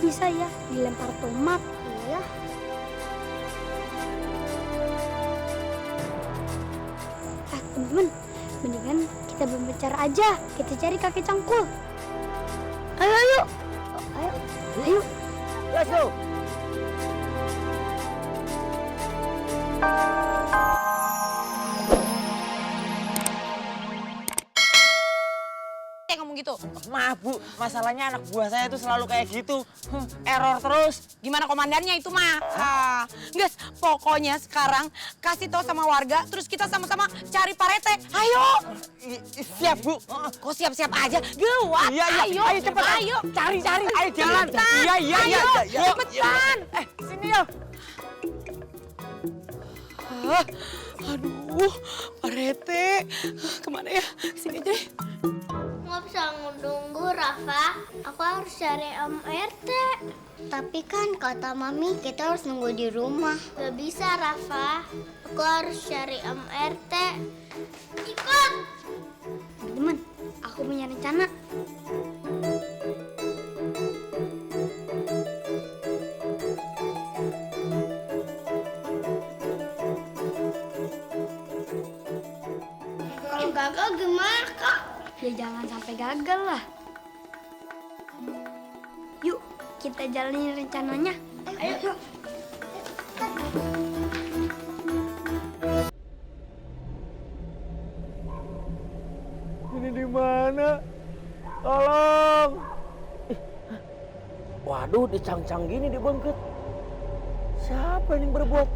bisa ya dilempar tomat? Iya. Temen-temen, mendingan kita berbicara aja. Kita cari kakek cangkul. Ayo, ayo. Ayo, ayo. Let's go. Ngomong gitu. Maaf Bu, masalahnya anak buah saya tuh selalu kayak gitu. Error terus. Gimana komandannya itu mah? Guys, pokoknya sekarang kasih tahu sama warga, terus kita sama-sama cari Pak Rete. Ayo. Siap Bu. Kok siap-siap aja? Gawat. Iya, iya. Ayo cepet. Ayo. Cari. Ayo jalan. Cepetan. Iya. Ayo, Iya. cepetan. Sini yuk. Aduh, Pak Rete. Kemana ya? Sini aja deh. Nggak bisa nunggu, Rafa. Aku harus cari Om RT. Tapi kan kata Mami kita harus nunggu di rumah. Gak bisa, Rafa. Aku harus cari Om RT. Ikut! Teman, aku punya rencana. Kalau gagal gimana, Kak? Ya jangan sampai gagal lah. Yuk, kita jalanin rencananya. Ayo, yuk. Ini di mana? Tolong. Waduh, dicang-cang gini dibengket. Siapa yang berbuat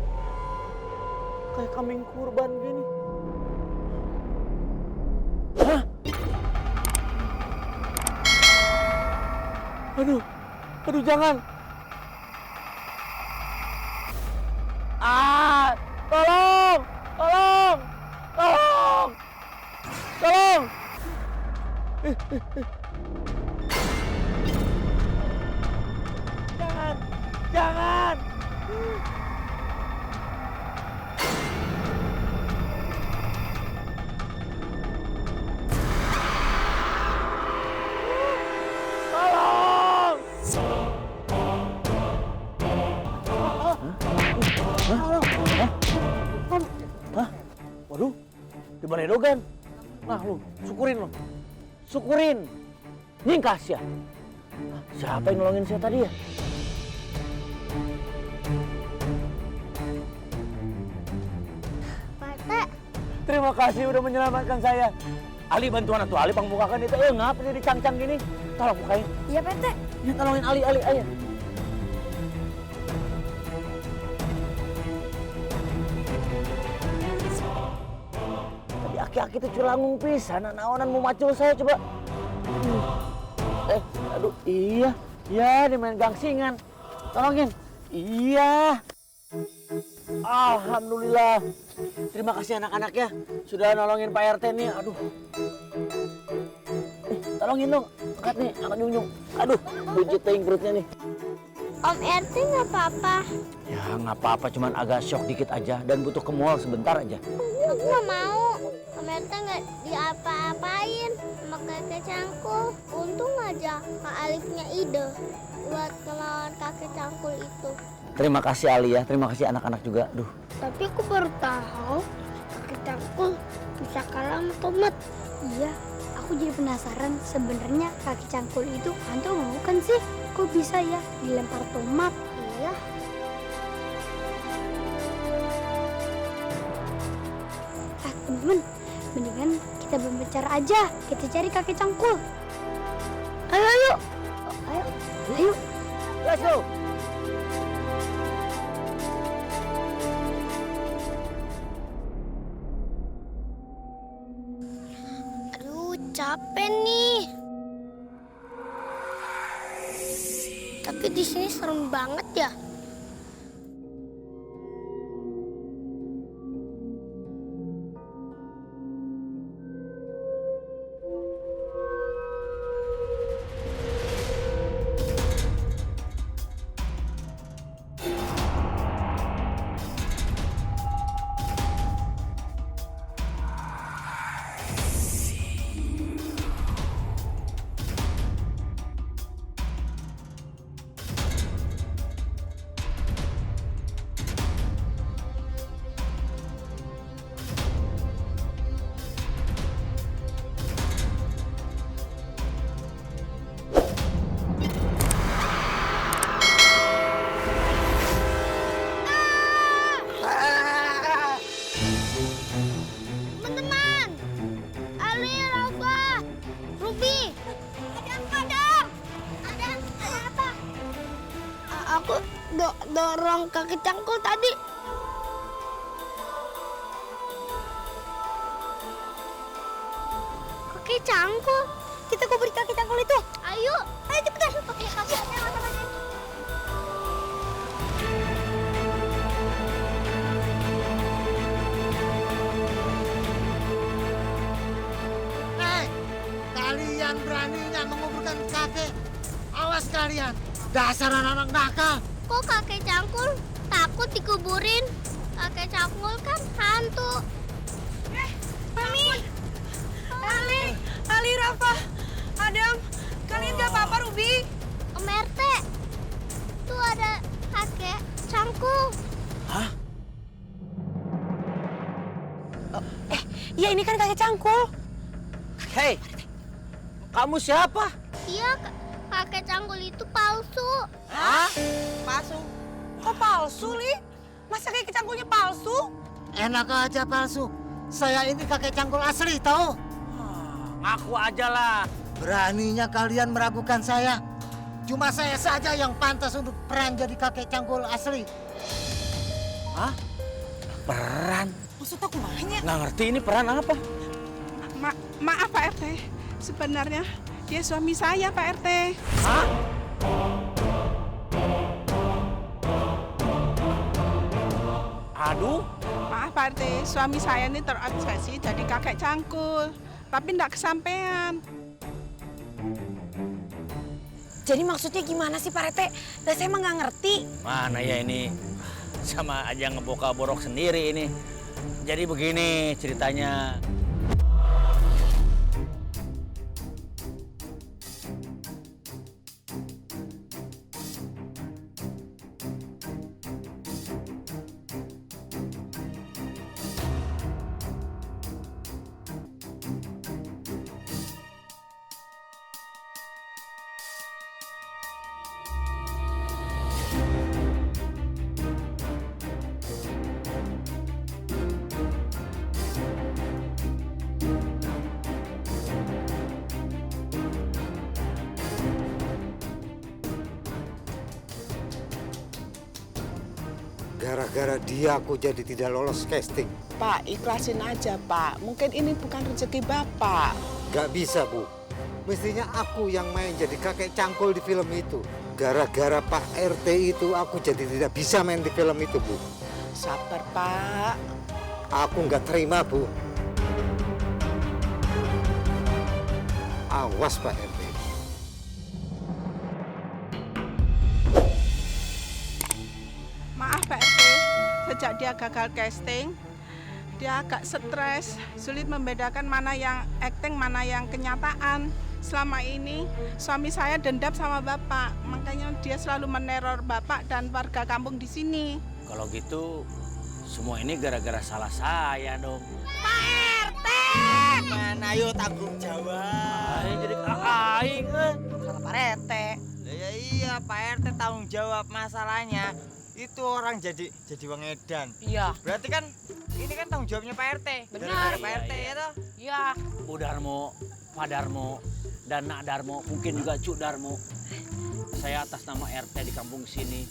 kayak kambing kurban gini? Hah? Aduh jangan. Tolong. Jangan. Waduh, di Baredogan. Nah lu, syukurin. Nyingkas ya. Siapa yang nolongin saya tadi ya? Pak RT, Terima kasih udah menyelamatkan saya. Ali bantuan atuh Ali pangbukakan itu. Ngapa nih dicang-cang gini? Tolong bukain. Iya, Pak RT. Ya tolongin Ali, ayo. Tadi aki-aki tuh culangung pisan, naonan mau macul saya coba. Aduh, iya. Ya, dia main gangsingan. Tolongin. Iya. Alhamdulillah. Terima kasih anak-anak ya. Sudah nolongin Pak RT nih. Aduh. Tolongin dong. Angkat nih, angkat nyung. Aduh, pijit teing perutnya nih. Om RT nggak apa-apa. Ya nggak apa-apa, cuman agak shock dikit aja dan butuh ke mall sebentar aja. Aku nggak mau. Om RT nggak diapa-apain sama kakek cangkul. Untung aja Kak Alif punya ide buat ngelawan kakek cangkul itu. Terima kasih Ali ya, terima kasih anak-anak juga. Duh. Tapi aku baru tahu kakek cangkul bisa kalah sama tomat. Iya, aku jadi penasaran sebenarnya kakek cangkul itu hantu bukan sih? Kok bisa ya dilempar tomat? Iya. Temen-temen, mendingan kita berbicara aja. Kita cari kakek cangkul. Ayo, ayo. Ayo, ayo. Let's go. Aduh, capek nih. Tapi di sini serem banget ya. dorong kakek cangkul tadi? Kakek cangkul? Kita kubur kakek cangkul itu. Ayo cepetan. Oke, kakeknya mana? Kalian beraninya menguburkan kakek? Awas kalian, dasar anak-anak nakal. Kok kakek cangkul takut dikuburin? Kakek cangkul kan hantu. Mami, Ali, Rafa, Adam, kalian gak apa-apa, Ruby? Om RT, tuh ada kakek cangkul. Hah? Iya ini kan kakek cangkul. Hei, kamu siapa? Iya, kakek cangkul itu palsu. Hah? Palsu? Kok palsu, Li? Masa kakek cangkulnya palsu? Enak aja palsu. Saya ini kakek cangkul asli, tahu? Ngaku aja lah. Beraninya kalian meragukan saya. Cuma saya saja yang pantas untuk peran jadi kakek cangkul asli. Hah? Peran? Maksud aku banyak. Nggak ngerti ini peran apa? Maaf Pak RT, sebenarnya dia suami saya Pak RT. Hah? Aduh, Maaf Pak RT, suami saya ini terobsesi jadi kakek cangkul, tapi enggak kesampean. Jadi maksudnya gimana sih Pak Rete? Lah saya emang nggak ngerti. mana ya ini? Sama aja ngeboka borok sendiri ini. Jadi begini ceritanya. Gara-gara dia aku jadi tidak lolos casting. Pak, ikhlasin aja Pak, mungkin ini bukan rezeki Bapak. Gak bisa, Bu. Mestinya aku yang main jadi kakek cangkul di film itu. Gara-gara Pak RT itu aku jadi tidak bisa main di film itu, Bu. Sabar Pak. Aku nggak terima, Bu. Awas Pak RT. Maaf Pak RT, sejak dia gagal casting, dia agak stres, sulit membedakan mana yang acting, mana yang kenyataan. Selama ini suami saya dendam sama Bapak, makanya dia selalu meneror Bapak dan warga kampung di sini. Kalau gitu semua ini gara-gara salah saya dong. Mana ayo tanggung jawab. Aing jadi aing. Salah Pak Rete. Ya iya Pak RT tanggung jawab masalahnya. Itu orang jadi wong edan. Iya. Berarti kan ini kan tanggung jawabnya Pak RT. Benar. Gara-gara Pak RT Iya, ya toh? Iya. Bu Darmo, Pak Darmo, dan Nak Darmo, mungkin juga Cuk Darmo. Saya atas nama RT di kampung sini,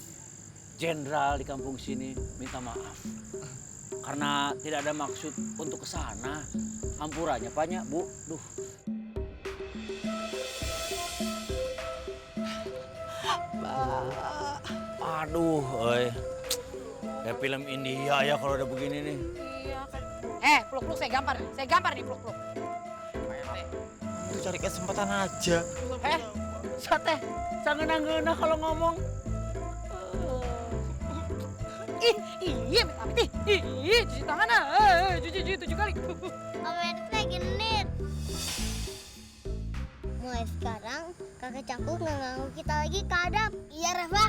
jenderal di kampung sini, minta maaf. Karena tidak ada maksud untuk ke sana. Ampurannya banyak, Bu. Duh. Aduh, kayak film India ya kalau udah begini nih. Iya kan. Peluk-peluk saya gampar nih peluk-peluk. Itu cari kesempatan aja. Sate, jangan ngena kalau ngomong. Iya, amit. Cuci tangan cuci 7 kali. Om RT genit. Mulai sekarang kakek cangkul nggak ganggu kita lagi ke Adam. Iya Rafa.